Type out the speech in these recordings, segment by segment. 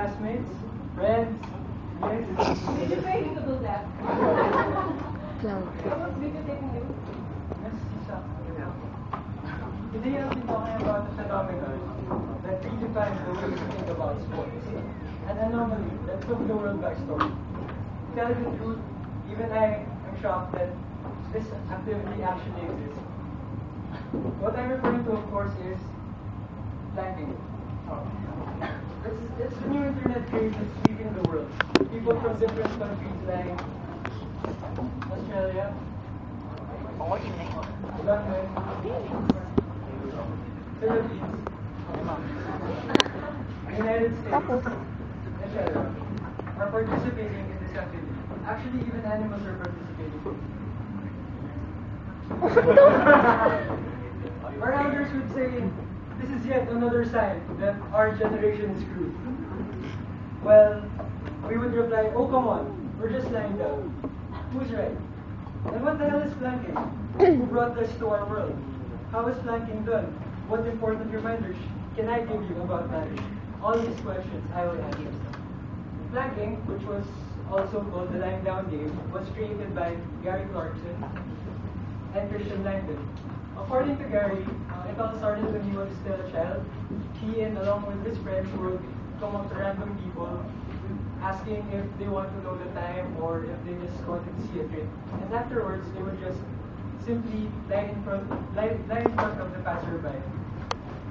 classmates, friends, mates. Did you pay him to do that? I was videotaping you. Yes, today I'll be talking about a phenomenon that redefines the way we think about sports. An anomaly that took the world by storm. To tell you the truth, even I am shocked that this activity actually exists. What I'm referring to, of course, is planking. It's the new internet craze that's sweeping the world. People from different countries like Australia, London, Philippines, United States, etc. are participating in this activity. Actually, even animals are participating. Our elders would say, this is yet another sign that our generation is screwed. Well, we would reply, oh come on, we're just lying down. Who's right? And what the hell is planking? Who brought this to our world? How is planking done? What important reminders can I give you about planking? All these questions I will answer. Planking, which was also called the lying down game, was created by Gary Clarkson and Christian Langdon. According to Gary, it all started when he was still a child. He and along with his friends would come up to random people asking if they want to know the time or if they just wanted to see a trick. And afterwards, they would just simply lie in front of the passerby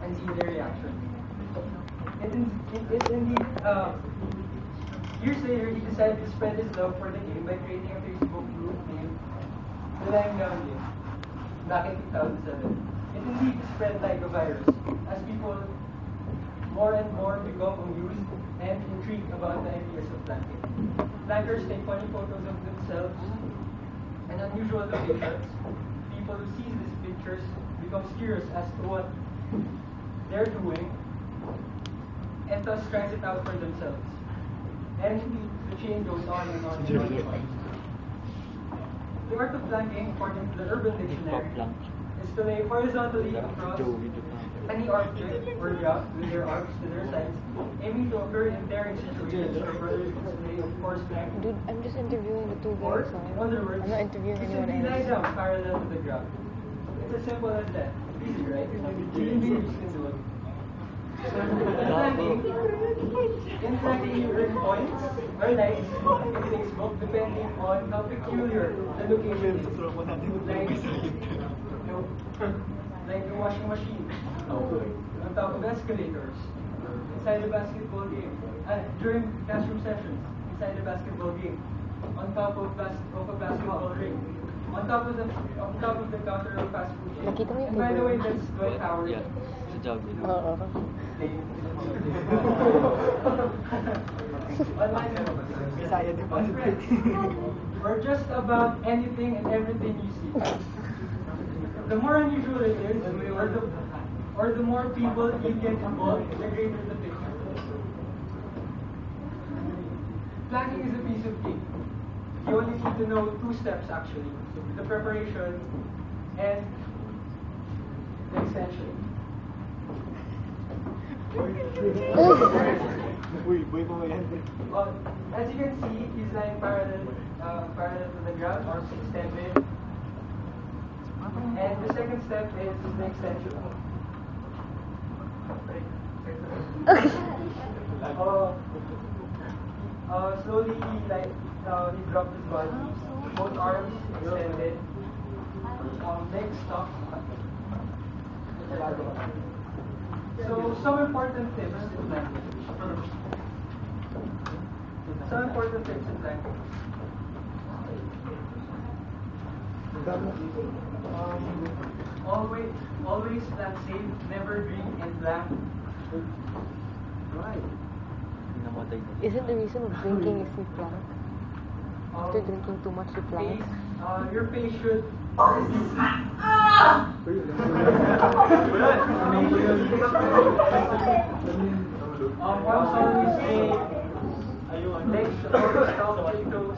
and see their reaction. It indeed, years later, he decided to spread his love for the game by creating a Facebook group named The Lying Down Game back in 2007. It indeed spread like a virus as people more and more become amused and intrigued about the ideas of planking. Plankers take funny photos of themselves in unusual locations. People who see these pictures become curious as to what they're doing and thus tries it out for themselves. And the chain goes on and on and on and on. The art of planking, according to the Urban Dictionary, is to lay horizontally across any object or job with their arms to their sides, aiming to occur in tearing situations where brothers would lay force plank. Dude, I'm just interviewing the two Or, guys. in other words, I'm not interviewing to anyone simply lie else. down parallel to the ground. It's as simple as that. Easy, right? Even babies can do it. In planking, you earn points or likes in Facebook depending on how peculiar the location is. Like the washing machine, on top of escalators, inside the basketball game, during classroom sessions, inside the basketball game, on top of a basketball ring, on top of the counter of fast food chain. Nakita mo yung And by the tubo? way, that's Dwight Howard. Oo. On friends, or just about anything and everything you see. The more unusual it is, or the more people you get involved, the greater the picture. Planning is a piece of cake. You only need to know 2 steps actually: the preparation and the extension. As you can see, he's lying parallel to the ground, arms extended. And the second step is the extension. Slowly he dropped his body, both arms extended, legs stuck. So some important tips in planking. Always plan safe, never drink and plan. Isn't the reason of drinking is you plank? After drinking too much, you plank? Your face should arms always straight, legs always out, toes,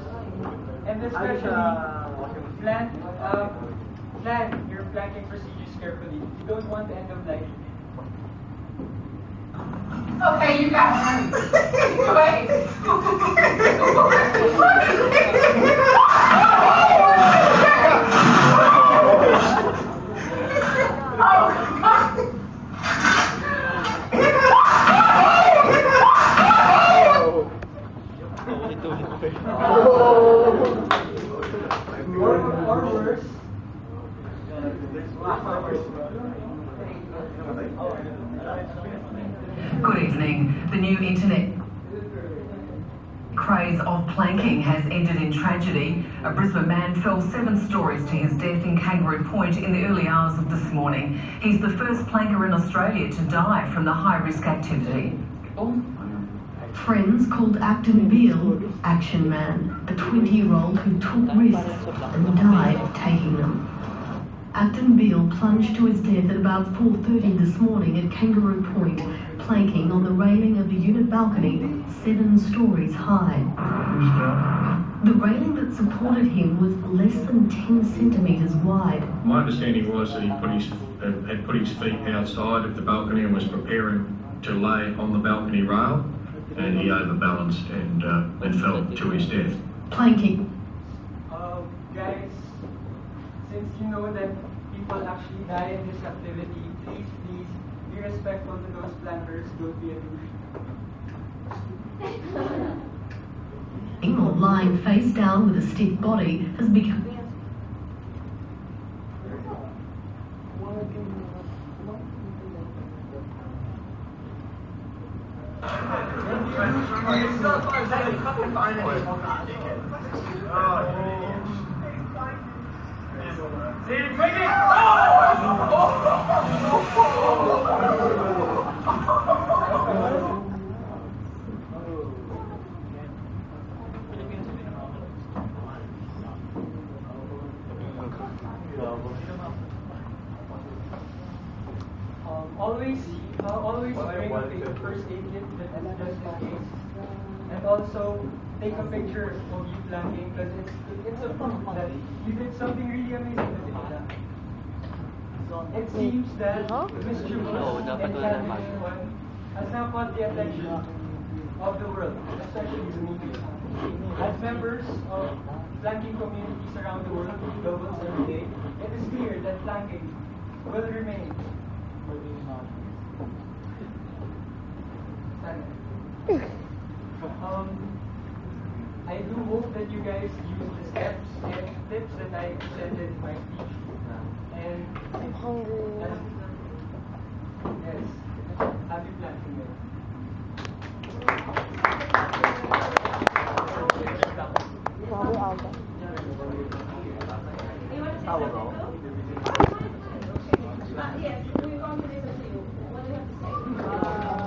and especially plan your planking procedures carefully. You don't want to end up like Okay, you guys. Wait. Or worse. Good evening. The new internet craze of planking has ended in tragedy. A Brisbane man fell 7 stories to his death in Kangaroo Point in the early hours of this morning. He's the first planker in Australia to die from the high-risk activity. Friends called Acton Beale Action Man, a 20-year-old who took risks and died taking them. Acton Beale plunged to his death at about 4:30 this morning at Kangaroo Point, planking on the railing of the unit balcony 7 stories high. The railing that supported him was less than 10 centimetres wide. My understanding was that he had put his feet outside of the balcony and was preparing to lay on the balcony rail, and he overbalanced and fell to his death. Planking. Guys, since you know that people actually die in this activity, please be respectful to those plankers. Don't be a douche. Or lying face down with a stiff body has become. Always bring a first aid kit just in case, and also take a picture of you planking because it's a proof that you did something really amazing today. It seems that mischievous and challenging one has now caught the attention of the world, especially the media. As members of planking communities around the world read doubles every day, it is clear that planking will remain. I do hope that you guys use the steps and tips that I presented in my speech. And I'm hungry. Yes, happy planting day. Probably Alba. You want to say something, Bill? Yes.